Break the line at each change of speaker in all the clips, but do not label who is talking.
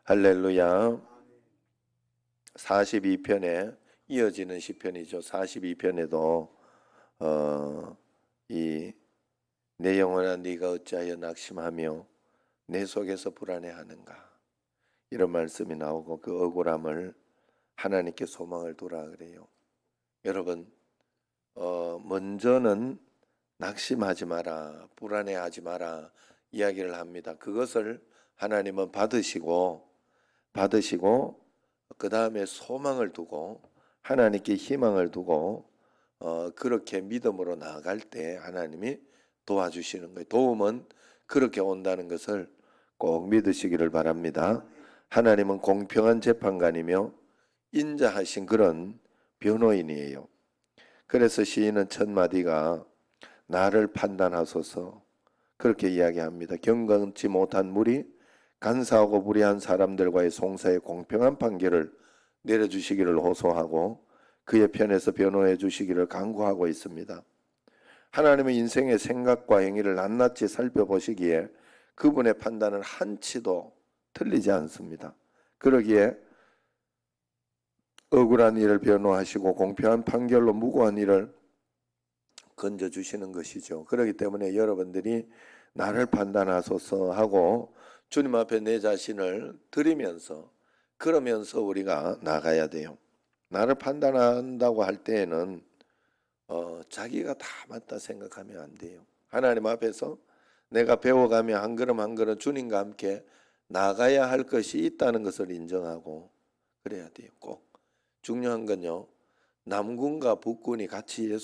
할렐루야. 42편에 이어지는 시편이죠. 42편에도 이 내 영혼아 네가 어찌하여 낙심하며 내 속에서 불안해하는가, 이런 말씀이 나오고 그 억울함을 하나님께 소망을 두라 그래요. 여러분, 먼저는 낙심하지 마라, 불안해하지 마라 이야기를 합니다. 그것을 하나님은 받으시고 그 다음에 소망을 두고 하나님께 희망을 두고 그렇게 믿음으로 나아갈 때 하나님이 도와주시는 거예요. 도움은 그렇게 온다는 것을 꼭 믿으시기를 바랍니다. 하나님은 공평한 재판관이며 인자하신 그런 변호인이에요. 그래서 시인은 첫 마디가 나를 판단하소서 그렇게 이야기합니다. 경건치 못한 무리, 간사하고 불의한 사람들과의 송사의 공평한 판결을 내려주시기를 호소하고 그의 편에서 변호해 주시기를 간구하고 있습니다. 하나님의 인생의 생각과 행위를 낱낱이 살펴보시기에 그분의 판단은 한치도 틀리지 않습니다. 그러기에 억울한 일을 변호하시고 공평한 판결로 무고한 일을 건져주시는 것이죠. 그렇기 때문에 여러분들이 나를 판단하소서 하고 주님 앞에 내 자신을 드리면서 그러면서 우리가 나가야 돼요. 나를 판단한다고 할 때에는 자기가 다 맞다 생각하면 안 돼요. 하나님 앞에서 내가 배워가며 한 걸음 한 걸음 주님과 함께 나가야 할 것이 있다는 것을 인정하고 그래야 돼요. 꼭 중요한 건요, 남군과 북군이 같이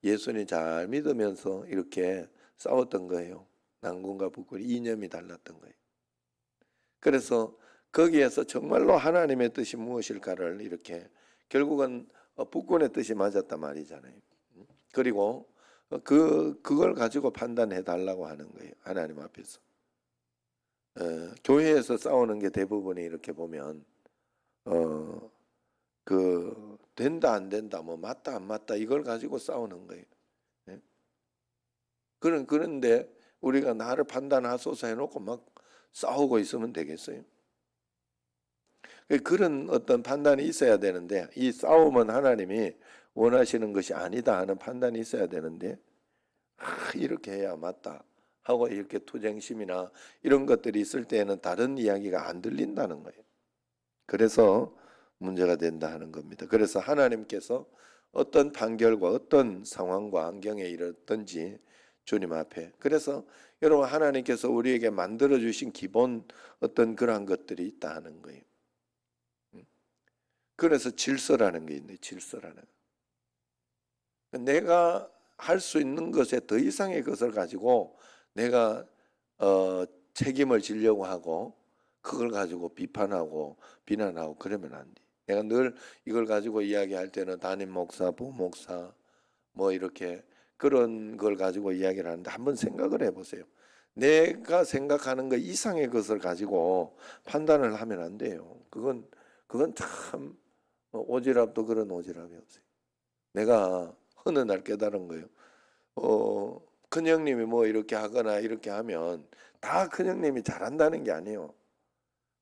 예수님 잘 믿으면서 이렇게 싸웠던 거예요. 남군과 북군이 이념이 달랐던 거예요. 그래서 거기에서 정말로 하나님의 뜻이 무엇일까를 이렇게 결국은 북군의 뜻이 맞았단 말이잖아요. 그리고 그걸 가지고 판단해 달라고 하는 거예요. 하나님 앞에서. 교회에서 싸우는 게 대부분이 이렇게 보면 된다 안 된다, 뭐 맞다 안 맞다 이걸 가지고 싸우는 거예요. 네? 그런데 우리가 나를 판단하소서 해놓고 막 싸우고 있으면 되겠어요? 그런 어떤 판단이 있어야 되는데 이 싸움은 하나님이 원하시는 것이 아니다 하는 판단이 있어야 되는데 이렇게 해야 맞다 하고 이렇게 투쟁심이나 이런 것들이 있을 때에는 다른 이야기가 안 들린다는 거예요. 그래서 문제가 된다 하는 겁니다. 그래서 하나님께서 어떤 판결과 어떤 상황과 환경에 이르든지 주님 앞에, 그래서 여러분 하나님께서 우리에게 만들어 주신 기본 어떤 그러한 것들이 있다 하는 거예요. 그래서 질서라는 게 있네. 질서라는. 내가 할 수 있는 것에 더 이상의 것을 가지고 내가 책임을 지려고 하고 그걸 가지고 비판하고 비난하고 그러면 안 돼. 내가 늘 이걸 가지고 이야기할 때는 담임 목사, 부목사 뭐 이렇게 그런 걸 가지고 이야기를 하는데 한번 생각을 해보세요. 내가 생각하는 것 이상의 것을 가지고 판단을 하면 안 돼요. 그건 참 오지랖도 그런 오지랖이 없어요. 내가 어느 날 깨달은 거예요. 큰형님이 뭐 이렇게 하거나 이렇게 하면 다 큰형님이 잘한다는 게 아니에요.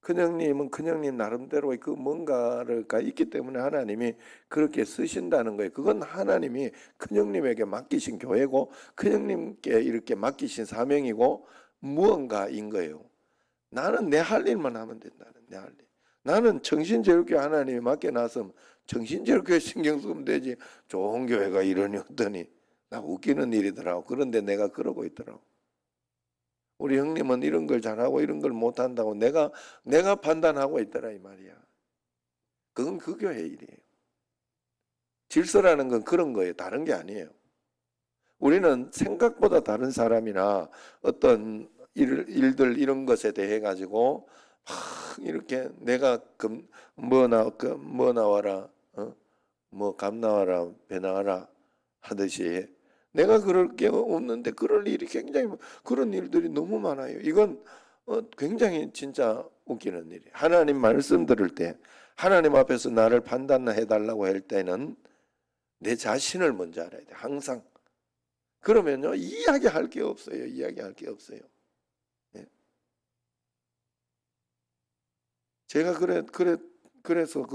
큰형님은 큰형님 나름대로의 그 뭔가가 있기 때문에 하나님이 그렇게 쓰신다는 거예요. 그건 하나님이 큰형님에게 맡기신 교회고 큰형님께 이렇게 맡기신 사명이고 무언가인 거예요. 나는 내 할 일만 하면 된다는, 내 할 일. 나는 정신제일교회 하나님이 맡겨놨으면 정신제일교회 신경 쓰면 되지 좋은 교회가 이러니 어떠니, 나 웃기는 일이더라고. 그런데 내가 그러고 있더라고. 우리 형님은 이런 걸 잘하고 이런 걸 못한다고 내가 판단하고 있더라 이 말이야. 그건 그 교회 일이에요. 질서라는 건 그런 거예요. 다른 게 아니에요. 우리는 생각보다 다른 사람이나 어떤 일들 이런 것에 대해 가지고 이렇게 내가 뭐 나와라, 뭐 감 나와라, 배 나와라 하듯이 내가 그럴 게 없는데 그럴 일이 굉장히 그런 일들이 너무 많아요. 이건 굉장히 진짜 웃기는 일이에요. 하나님 말씀 들을 때 하나님 앞에서 나를 판단해 달라고 할 때는 내 자신을 먼저 알아야 돼. 항상. 그러면요 이야기할 게 없어요. 이야기할 게 없어요. 네. 제가 그래서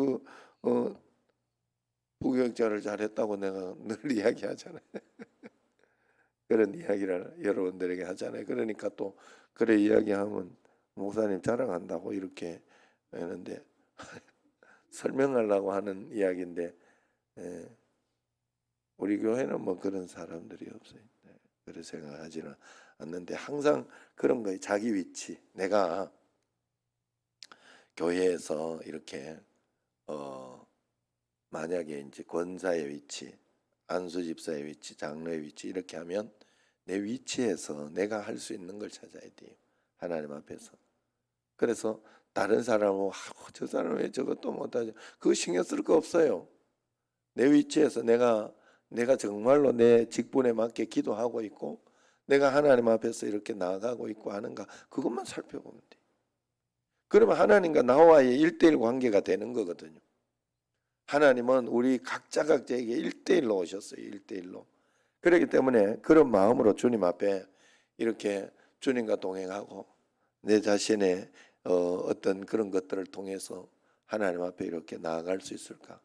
부교육자를 잘했다고 내가 늘 이야기하잖아요. 그런 이야기를 여러분들에게 하잖아요. 그러니까 또 그래 이야기하면 목사님 자랑한다고 이렇게 하는데 설명하려고 하는 이야기인데 우리 교회는 뭐 그런 사람들이 없어요. 그렇게 생각하지는 않는데 항상 그런 거예요. 자기 위치. 내가 교회에서 이렇게 만약에 이제 권사의 위치, 안수 집사의 위치, 장로의 위치 이렇게 하면 내 위치에서 내가 할 수 있는 걸 찾아야 돼요. 하나님 앞에서. 그래서 다른 사람은 저 사람 왜 저것도 못하죠? 그거 신경 쓸 거 없어요. 내 위치에서 내가 정말로 내 직분에 맞게 기도하고 있고 내가 하나님 앞에서 이렇게 나아가고 있고 하는가 그것만 살펴보면 돼요. 그러면 하나님과 나와의 1:1 관계가 되는 거거든요. 하나님은 우리 각자에게 1:1로 오셨어요. 1:1로. 그렇기 때문에 그런 마음으로 주님 앞에 이렇게 주님과 동행하고 내 자신의 어떤 그런 것들을 통해서 하나님 앞에 이렇게 나아갈 수 있을까?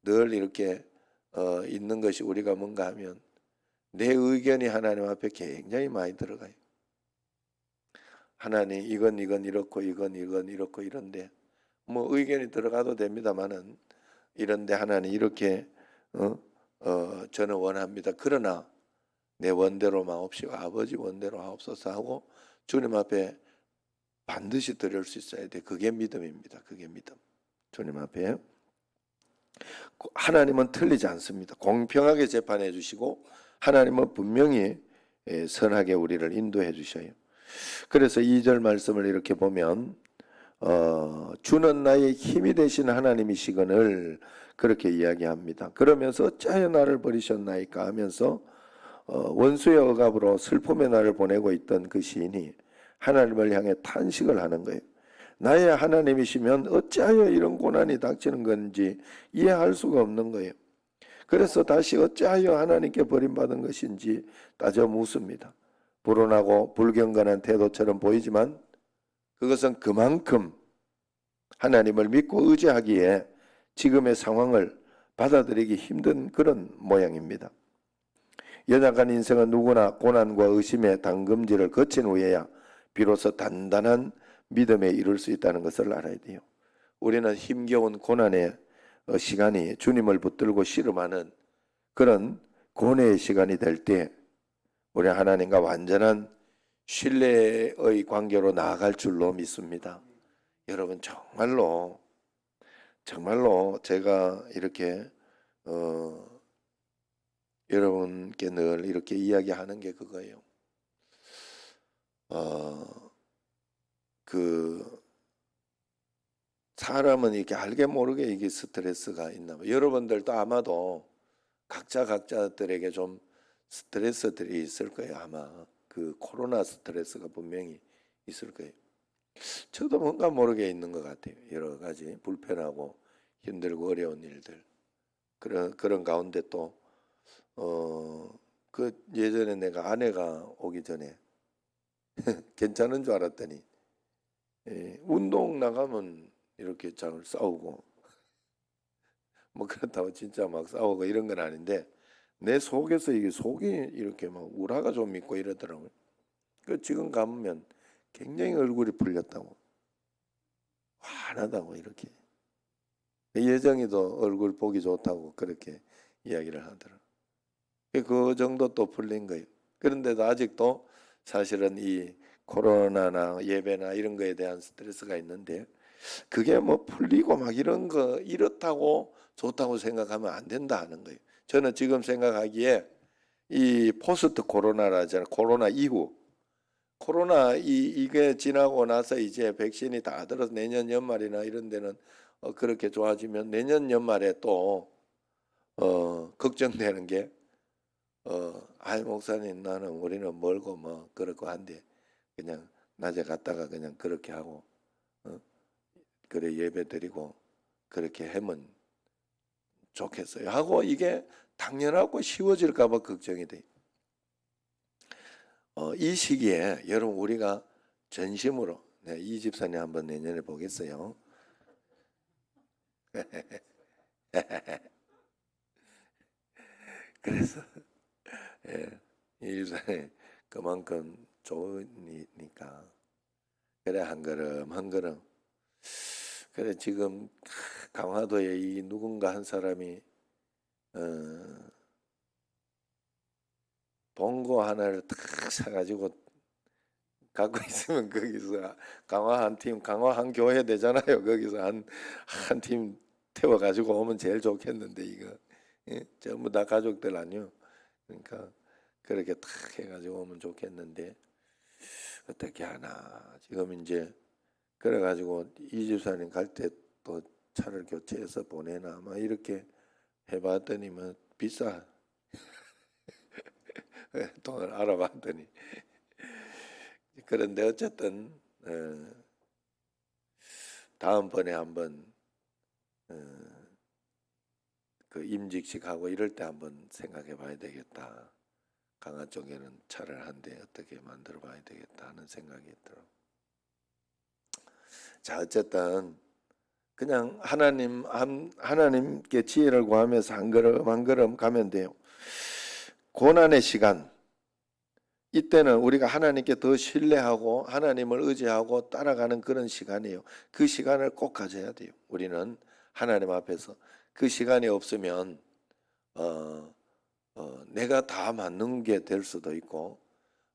늘 이렇게 있는 것이 우리가 뭔가 하면 내 의견이 하나님 앞에 굉장히 많이 들어가요. 하나님 이건 이렇고 이건 이렇고 이런데 뭐 의견이 들어가도 됩니다만은 이런데 하나님 이렇게 저는 원합니다. 그러나 내 원대로 마옵시고 아버지 원대로 하옵소서 하고 주님 앞에 반드시 드릴 수 있어야 돼. 그게 믿음입니다. 그게 믿음. 주님 앞에 하나님은 틀리지 않습니다. 공평하게 재판해 주시고 하나님은 분명히 선하게 우리를 인도해 주셔요. 그래서 2절 말씀을 이렇게 보면 주는 나의 힘이 되신 하나님이시거늘 그렇게 이야기합니다. 그러면서 어찌하여 나를 버리셨나이까 하면서 원수의 억압으로 슬픔의 날을 보내고 있던 그 시인이 하나님을 향해 탄식을 하는 거예요. 나의 하나님이시면 어찌하여 이런 고난이 닥치는 건지 이해할 수가 없는 거예요. 그래서 다시 어찌하여 하나님께 버림받은 것인지 따져 묻습니다. 불온하고 불경건한 태도처럼 보이지만 그것은 그만큼 하나님을 믿고 의지하기에 지금의 상황을 받아들이기 힘든 그런 모양입니다. 연약한 인생은 누구나 고난과 의심의 당금질을 거친 후에야 비로소 단단한 믿음에 이룰 수 있다는 것을 알아야 돼요. 우리는 힘겨운 고난의 시간이 주님을 붙들고 씨름하는 그런 고뇌의 시간이 될 때 우리 하나님과 완전한 신뢰의 관계로 나아갈 줄로 믿습니다. 여러분 정말로 제가 이렇게 여러분께 늘 이렇게 이야기하는 게 그거예요. 그 사람은 이렇게 알게 모르게 이게 스트레스가 있나 봐요. 여러분들도 아마도 각자들에게 좀 스트레스들이 있을 거예요. 아마 그 코로나 스트레스가 분명히 있을 거예요. 저도 뭔가 모르게 있는 것 같아요. 여러 가지 불편하고 힘들고 어려운 일들 그런 가운데 또 그 예전에 내가 아내가 오기 전에 괜찮은 줄 알았더니 운동 나가면 이렇게 잘 싸우고 뭐 그렇다고 진짜 막 싸우고 이런 건 아닌데 내 속에서 이게 속이 이렇게 막 우라가 좀 있고 이러더라고요. 그 지금 가면 굉장히 얼굴이 풀렸다고 환하다고 이렇게 예정이도 얼굴 보기 좋다고 그렇게 이야기를 하더라고요. 그 정도 또 풀린 거예요. 그런데도 아직도 사실은 이 코로나나 예배나 이런 거에 대한 스트레스가 있는데 그게 뭐 풀리고 막 이런 거 이렇다고 좋다고 생각하면 안 된다 하는 거예요. 저는 지금 생각하기에 이 포스트 코로나라잖아요. 코로나 이후 이게 지나고 나서 이제 백신이 다 들어서 내년 연말이나 이런 데는 그렇게 좋아지면 내년 연말에 또 걱정되는 게 아이 목사님 나는 우리는 멀고 뭐 그렇고 한데 그냥 낮에 갔다가 그냥 그렇게 하고 그래 예배 드리고 그렇게 하면 좋겠어요 하고 이게 당연하고 쉬워질까 봐 걱정이 돼요. 이 시기에 여러분 우리가 전심으로 이 집사님 한번 내년에 보겠어요. 그래서 예, 이 집사님 그만큼 좋으니까 그래 한 걸음 한 걸음 그래 지금 강화도에 이 누군가 한 사람이 어, 봉고 하나를 탁 사가지고 갖고 있으면 거기서 강화 한 팀, 강화 한 교회 되잖아요. 거기서 한 팀 태워가지고 오면 제일 좋겠는데 이거 예? 전부 다 가족들 아니요. 그러니까 그렇게 탁 해가지고 오면 좋겠는데 어떻게 하나 지금 이제 그래가지고 이 집사님 갈 때 또 차를 교체해서 보내나 막 이렇게 해봤더니 뭐 비싸 돈을 알아봤더니 그런데 어쨌든 다음번에 한번 그 임직식 하고 이럴 때 한번 생각해 봐야 되겠다. 강화 쪽에는 차를 한 대 어떻게 만들어 봐야 되겠다 하는 생각이 들어. 자, 어쨌든 그냥 하나님께 지혜를 구하면서 한 걸음 한 걸음 가면 돼요. 고난의 시간, 이때는 우리가 하나님께 더 신뢰하고 하나님을 의지하고 따라가는 그런 시간이에요. 그 시간을 꼭 가져야 돼요. 우리는 하나님 앞에서 그 시간이 없으면 내가 다 맞는 게 될 수도 있고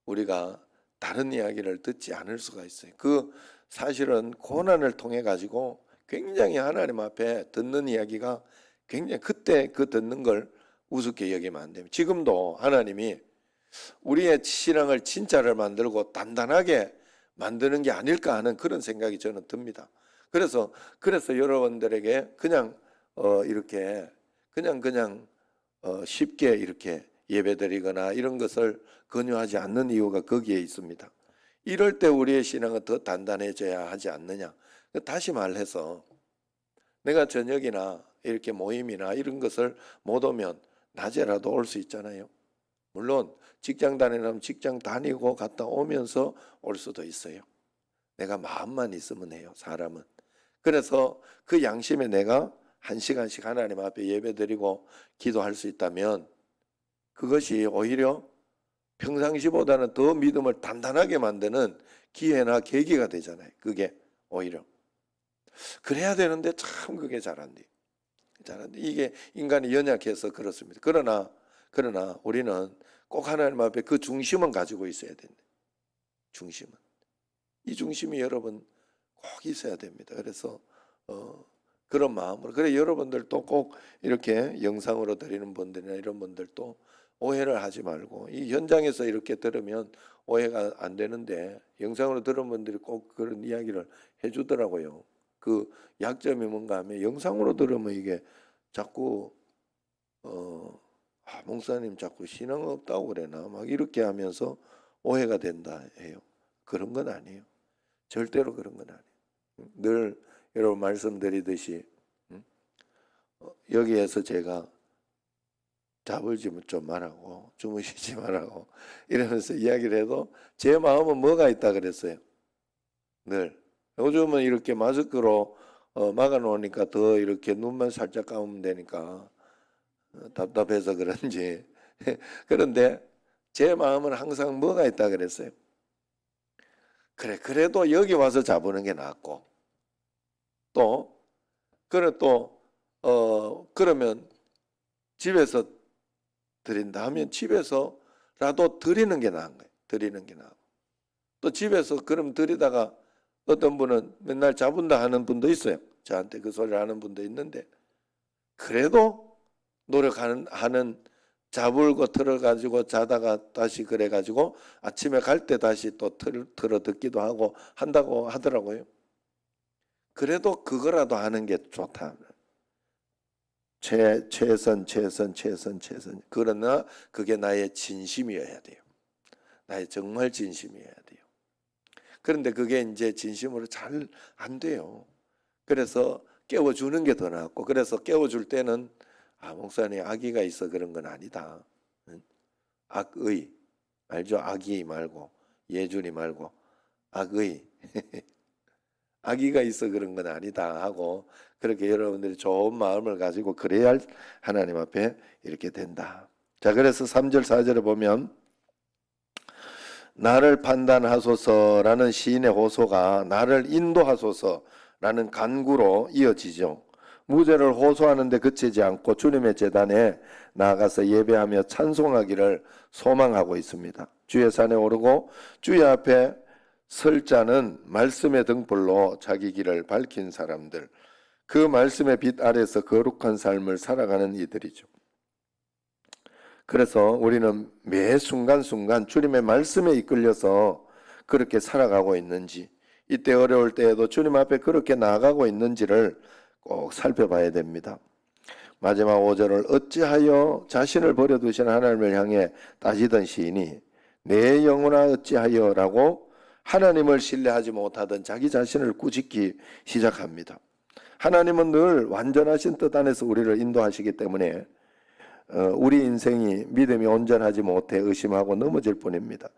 우리가 다른 이야기를 듣지 않을 수가 있어요. 그 사실은 고난을 통해 가지고 굉장히 하나님 앞에 듣는 이야기가 굉장히 그때 그 듣는 걸 우습게 여기면 안 됩니다. 지금도 하나님이 우리의 신앙을 진짜를 만들고 단단하게 만드는 게 아닐까 하는 그런 생각이 저는 듭니다. 그래서 여러분들에게 그냥 이렇게 그냥 쉽게 이렇게 예배드리거나 이런 것을 권유하지 않는 이유가 거기에 있습니다. 이럴 때 우리의 신앙은 더 단단해져야 하지 않느냐. 다시 말해서 내가 저녁이나 이렇게 모임이나 이런 것을 못 오면 낮에라도 올 수 있잖아요. 물론 직장 다니려면 직장 다니고 갔다 오면서 올 수도 있어요. 내가 마음만 있으면 해요, 사람은. 그래서 그 양심에 내가 1시간씩 하나님 앞에 예배드리고 기도할 수 있다면 그것이 오히려 평상시보다는 더 믿음을 단단하게 만드는 기회나 계기가 되잖아요. 그게 오히려. 그래야 되는데 참 그게 잘 안 돼요. 잘 안 돼. 이게 인간이 연약해서 그렇습니다. 그러나 우리는 꼭 하나님 앞에 그 중심은 가지고 있어야 된다. 중심은. 이 중심이 여러분 꼭 있어야 됩니다. 그래서 그런 마음으로 그래 여러분들도 꼭 이렇게 영상으로 드리는 분들이나 이런 분들도 오해를 하지 말고 이 현장에서 이렇게 들으면 오해가 안 되는데 영상으로 들은 분들이 꼭 그런 이야기를 해주더라고요. 그 약점이 뭔가 하면 영상으로 들으면 이게 자꾸 목사님 자꾸 신앙 없다고 그래나 막 이렇게 하면서 오해가 된다 해요. 그런 건 아니에요. 절대로 그런 건 아니에요. 늘 여러분 말씀드리듯이 여기에서 제가 자불지 좀 말하고 주무시지 말라고 이러면서 이야기를 해도 제 마음은 뭐가 있다 그랬어요. 늘 요즘은 이렇게 마스크로 막아 놓으니까 더 이렇게 눈만 살짝 감으면 되니까 답답해서 그런지 그런데 제 마음은 항상 뭐가 있다 그랬어요. 그래도 여기 와서 잡으는 게 낫고 또 그러면 집에서 드린다 하면 집에서라도 드리는 게 나은 거예요. 드리는 게 나고 또 집에서 그럼 드리다가 어떤 분은 맨날 잡은다 하는 분도 있어요. 저한테 그 소리를 하는 분도 있는데 그래도 노력하는 잡을고 틀어가지고 자다가 다시 그래가지고 아침에 갈 때 다시 또 틀어 듣기도 하고 한다고 하더라고요. 그래도 그거라도 하는 게 좋다. 최선. 그러나 그게 나의 진심이어야 돼요. 나의 정말 진심이어야 돼요. 그런데 그게 이제 진심으로 잘 안 돼요. 그래서 깨워주는 게 더 낫고 그래서 깨워줄 때는 목사님 악의가 있어 그런 건 아니다. 악의 알죠? 악의 말고 예준이 말고 악의 악의가 있어 그런 건 아니다 하고 그렇게 여러분들이 좋은 마음을 가지고 그래야 하나님 앞에 이렇게 된다. 자, 그래서 3절 4절에 보면 나를 판단하소서라는 시인의 호소가 나를 인도하소서라는 간구로 이어지죠. 무죄를 호소하는데 그치지 않고 주님의 제단에 나아가서 예배하며 찬송하기를 소망하고 있습니다. 주의 산에 오르고 주의 앞에 설 자는 말씀의 등불로 자기 길을 밝힌 사람들, 그 말씀의 빛 아래서 거룩한 삶을 살아가는 이들이죠. 그래서 우리는 매 순간순간 주님의 말씀에 이끌려서 그렇게 살아가고 있는지, 이때 어려울 때에도 주님 앞에 그렇게 나아가고 있는지를 꼭 살펴봐야 됩니다. 마지막 5절을 어찌하여 자신을 버려두신 하나님을 향해 따지던 시인이 내 영혼아 어찌하여 라고 하나님을 신뢰하지 못하던 자기 자신을 꾸짖기 시작합니다. 하나님은 늘 완전하신 뜻 안에서 우리를 인도하시기 때문에 우리 인생이 믿음이 온전하지 못해 의심하고 넘어질 뿐입니다.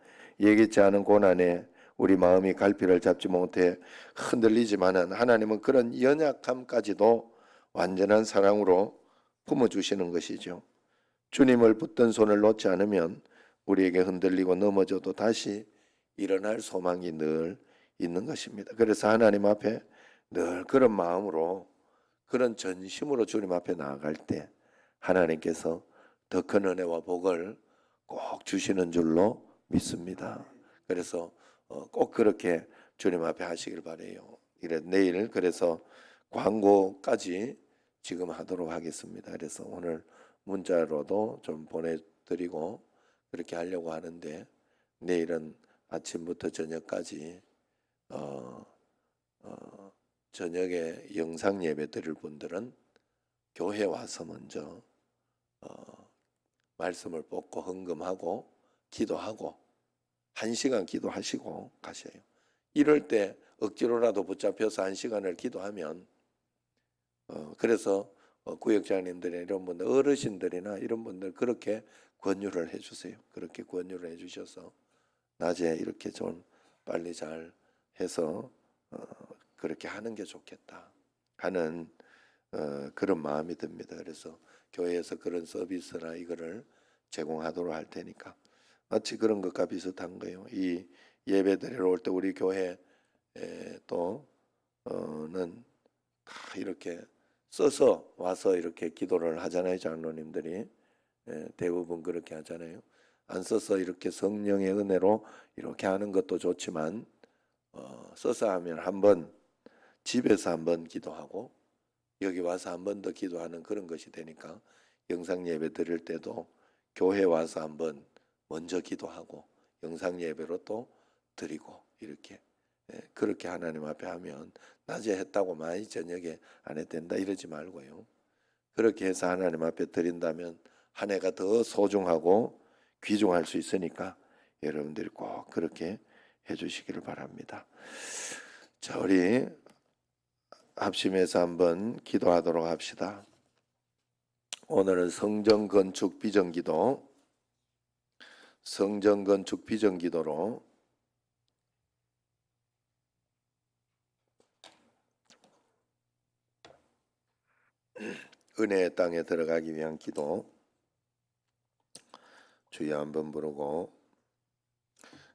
예기치 않은 고난에 우리 마음이 갈피를 잡지 못해 흔들리지만은 하나님은 그런 연약함까지도 완전한 사랑으로 품어주시는 것이죠. 주님을 붙든 손을 놓지 않으면 우리에게 흔들리고 넘어져도 다시 일어날 소망이 늘 있는 것입니다. 그래서 하나님 앞에 늘 그런 마음으로, 그런 전심으로 주님 앞에 나아갈 때 하나님께서 더 큰 은혜와 복을 꼭 주시는 줄로 믿습니다. 그래서 꼭 그렇게 주님 앞에 하시길 바라요. 내일 그래서 광고까지 지금 하도록 하겠습니다. 그래서 오늘 문자로도 좀 보내드리고 그렇게 하려고 하는데, 내일은 아침부터 저녁까지 저녁에 영상 예배 드릴 분들은 교회 와서 먼저 말씀을 뽑고 헌금하고 기도하고 1시간 기도하시고 가셔요. 이럴 때 억지로라도 붙잡혀서 1시간을 기도하면 그래서 구역장님들이나 이런 분들, 어르신들이나 이런 분들 그렇게 권유를 해주세요. 그렇게 권유를 해주셔서 낮에 이렇게 좀 빨리 잘 해서 그렇게 하는 게 좋겠다 하는 그런 마음이 듭니다. 그래서 교회에서 그런 서비스나 이거를 제공하도록 할 테니까 마치 그런 것과 비슷한 거예요. 이 예배 드리러 올 때 우리 교회 또는 다 이렇게 써서 와서 이렇게 기도를 하잖아요. 장로님들이 대부분 그렇게 하잖아요. 안 써서 이렇게 성령의 은혜로 이렇게 하는 것도 좋지만 써서 하면 한번 집에서 한번 기도하고 여기 와서 한 번 더 기도하는 그런 것이 되니까 영상 예배 드릴 때도 교회 와서 한번 먼저 기도하고 영상 예배로 또 드리고 이렇게 그렇게 하나님 앞에 하면 낮에 했다고 많이 저녁에 안 해도 된다 이러지 말고요. 그렇게 해서 하나님 앞에 드린다면 한 해가 더 소중하고 귀중할 수 있으니까 여러분들이 꼭 그렇게 해주시기를 바랍니다. 자, 우리 합심해서 한번 기도하도록 합시다. 오늘은 성전 건축 비전기도, 성전 건축 비전기도로 은혜의 땅에 들어가기 위한 기도 주여 한번 부르고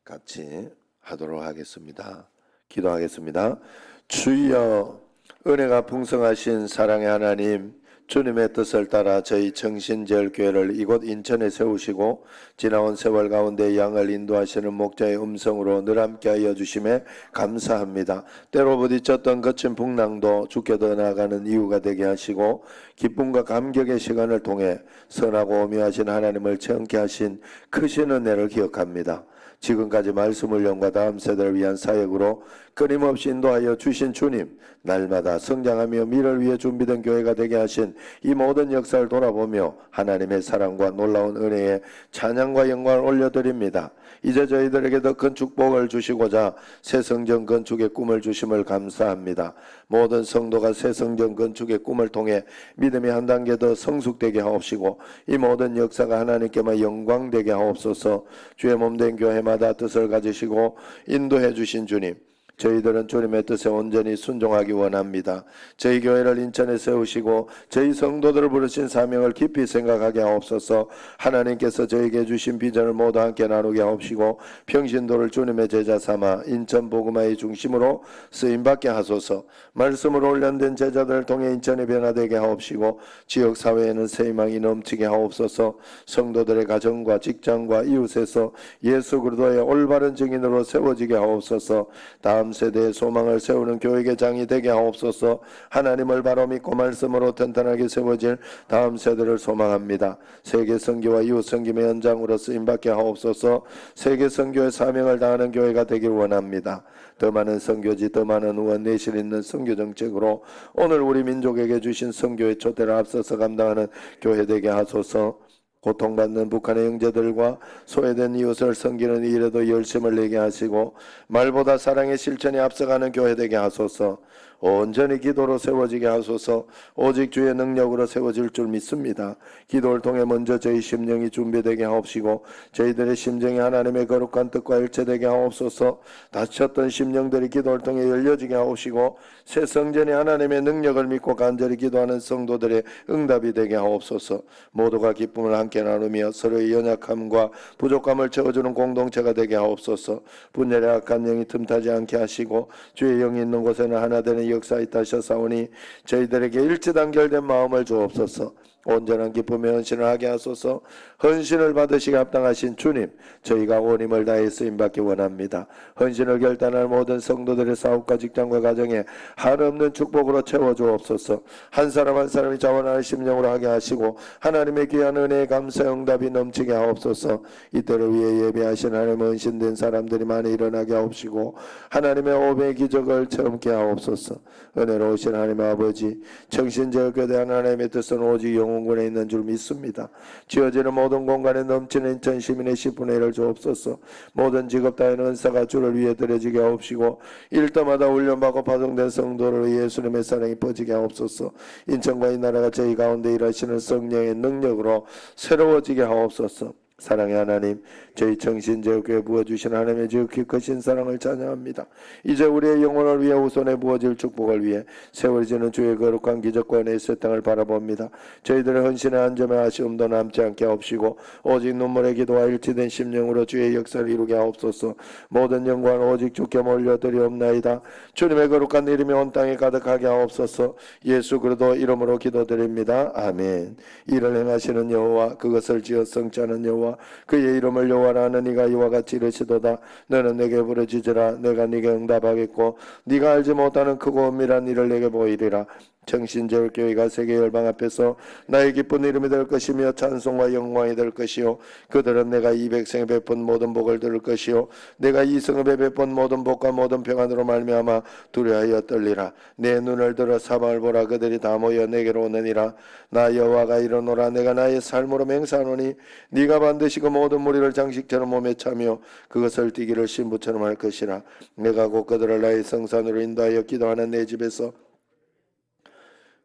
같이 하도록 하겠습니다. 기도하겠습니다. 주여, 은혜가 풍성하신 사랑의 하나님, 주님의 뜻을 따라 저희 정신제일교회를 이곳 인천에 세우시고 지나온 세월 가운데 양을 인도하시는 목자의 음성으로 늘 함께하여 주심에 감사합니다. 때로 부딪혔던 거친 풍랑도 주께 더 나아가는 이유가 되게 하시고 기쁨과 감격의 시간을 통해 선하고 오묘하신 하나님을 체험케 하신 크신 은혜를 기억합니다. 지금까지 말씀을 영과 다음 세대를 위한 사역으로 끊임없이 인도하여 주신 주님, 날마다 성장하며 미래를 위해 준비된 교회가 되게 하신 이 모든 역사를 돌아보며 하나님의 사랑과 놀라운 은혜에 찬양과 영광을 올려드립니다. 이제 저희들에게 더 큰 축복을 주시고자 새 성전 건축의 꿈을 주심을 감사합니다. 모든 성도가 새 성전 건축의 꿈을 통해 믿음이 한 단계 더 성숙되게 하옵시고 이 모든 역사가 하나님께만 영광되게 하옵소서. 주의 몸된 교회마다 뜻을 가지시고 인도해 주신 주님, 저희들은 주님의 뜻에 온전히 순종하기 원합니다. 저희 교회를 인천에 세우시고 저희 성도들을 부르신 사명을 깊이 생각하게 하옵소서. 하나님께서 저에게 주신 비전을 모두 함께 나누게 하옵시고 평신도를 주님의 제자 삼아 인천 복음화의 중심으로 쓰임받게 하소서. 말씀으로 훈련된 제자들을 통해 인천이 변화되게 하옵시고 지역사회에는 새 희망이 넘치게 하옵소서. 성도들의 가정과 직장과 이웃에서 예수 그리스도의 올바른 증인으로 세워지게 하옵소서. 다음 세대의 소망을 세우는 교육의 장이 되게 하옵소서. 하나님을 바로 믿고 말씀으로 튼튼하게 세워질 다음 세대를 소망합니다. 세계 선교와 이웃 선김의 현장으로 쓰임받게 하옵소서. 세계 선교의 사명을 다하는 교회가 되길 원합니다. 더 많은 선교지, 더 많은 의원, 내실 있는 선교 정책으로 오늘 우리 민족에게 주신 선교의 초대를 앞서서 감당하는 교회 되게 하소서. 고통받는 북한의 형제들과 소외된 이웃을 섬기는 일에도 열심을 내게 하시고 말보다 사랑의 실천이 앞서가는 교회 되게 하소서. 온전히 기도로 세워지게 하소서. 오직 주의 능력으로 세워질 줄 믿습니다. 기도를 통해 먼저 저희 심령이 준비되게 하옵시고 저희들의 심정이 하나님의 거룩한 뜻과 일치되게 하옵소서. 다쳤던 심령들이 기도를 통해 열려지게 하옵시고 새 성전이 하나님의 능력을 믿고 간절히 기도하는 성도들의 응답이 되게 하옵소서. 모두가 기쁨을 함께 나누며 서로의 연약함과 부족함을 채워주는 공동체가 되게 하옵소서. 분열의 악한 영이 틈타지 않게 하시고 주의 영이 있는 곳에는 하나 되는 역사 있다셨사오니 저희들에게 일치단결된 마음을 주옵소서. 온전한 기쁨의 헌신을 하게 하소서. 헌신을 받으시기 합당하신 주님, 저희가 온 힘을 다해 쓰임받기 원합니다. 헌신을 결단할 모든 성도들의 사업과 직장과 가정에 한없는 축복으로 채워주옵소서. 한 사람 한 사람이 자원하는 심령으로 하게 하시고 하나님의 귀한 은혜의 감사 응답이 넘치게 하옵소서. 이때를 위해 예배하신 하나님의 헌신된 사람들이 많이 일어나게 하옵시고 하나님의 오배의 기적을 체험케 하옵소서. 은혜로우신 하나님의 아버지, 청신제일교대 하나님의 뜻은 오직 영혼군에 있는 줄 믿습니다. 지어지는 모든 공간에 넘치는 인천 시민의 10분의 1을 주옵소서. 모든 직업 다인 은사가 주를 위해 드려지게 하옵시고 일터마다 훈련받고 파송된 성도를 위해 예수님의 사랑이 퍼지게 하옵소서. 인천과 이 나라가 저희 가운데 일하시는 성령의 능력으로 새로워지게 하옵소서. 사랑의 하나님, 저희 청신제일교회 부어주신 하나님의 지극히 크신 사랑을 찬양합니다. 이제 우리의 영혼을 위해 우선에 부어질 축복을 위해 세워지는 주의 거룩한 기적과 은혜의 새 땅을 바라봅니다. 저희들의 헌신의 한 점의 아쉬움도 남지 않게 하옵시고 오직 눈물의 기도와 일치된 심령으로 주의 역사를 이루게 하옵소서. 모든 영광은 오직 주께 몰려드리옵나이다. 주님의 거룩한 이름이 온 땅에 가득하게 하옵소서. 예수 그리스도 이름으로 기도드립니다. 아멘. 이를 행하시는 여호와, 그것을 지어 성취하는 여호와, 그의 이름을 여호와라 하는 이가 이와 같이 이르시도다. 너는 내게 부르짖으라. 내가 네게 응답하겠고 네가 알지 못하는 크고 은밀한 일을 내게 보이리라. 청신제일교회가 세계 열방 앞에서 나의 기쁜 이름이 될 것이며 찬송과 영광이 될 것이요 그들은 내가 이 백성에 베푼 모든 복을 들을 것이요 내가 이 성읍에 베푼 모든 복과 모든 평안으로 말미암아 두려워하여 떨리라. 내 눈을 들어 사방을 보라. 그들이 다 모여 내게로 오느니라. 나 여호와가 이르노라. 내가 나의 삶으로 맹세하노니 네가 반드시 그 모든 무리를 장식처럼 몸에 차며 그것을 뛰기를 신부처럼 할 것이라. 내가 곧 그들을 나의 성산으로 인도하여 기도하는 내 집에서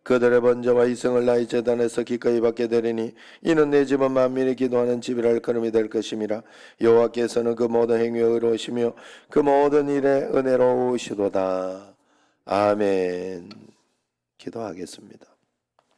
그들의 번제와 이승을 나의 제단에서 기꺼이 받게 되리니 이는 내 집은 만민이 기도하는 집이라 할 걸음이 될 것임이라. 여호와께서는 그 모든 행위에 의로우시며 그 모든 일에 은혜로우시도다. 아멘. 기도하겠습니다.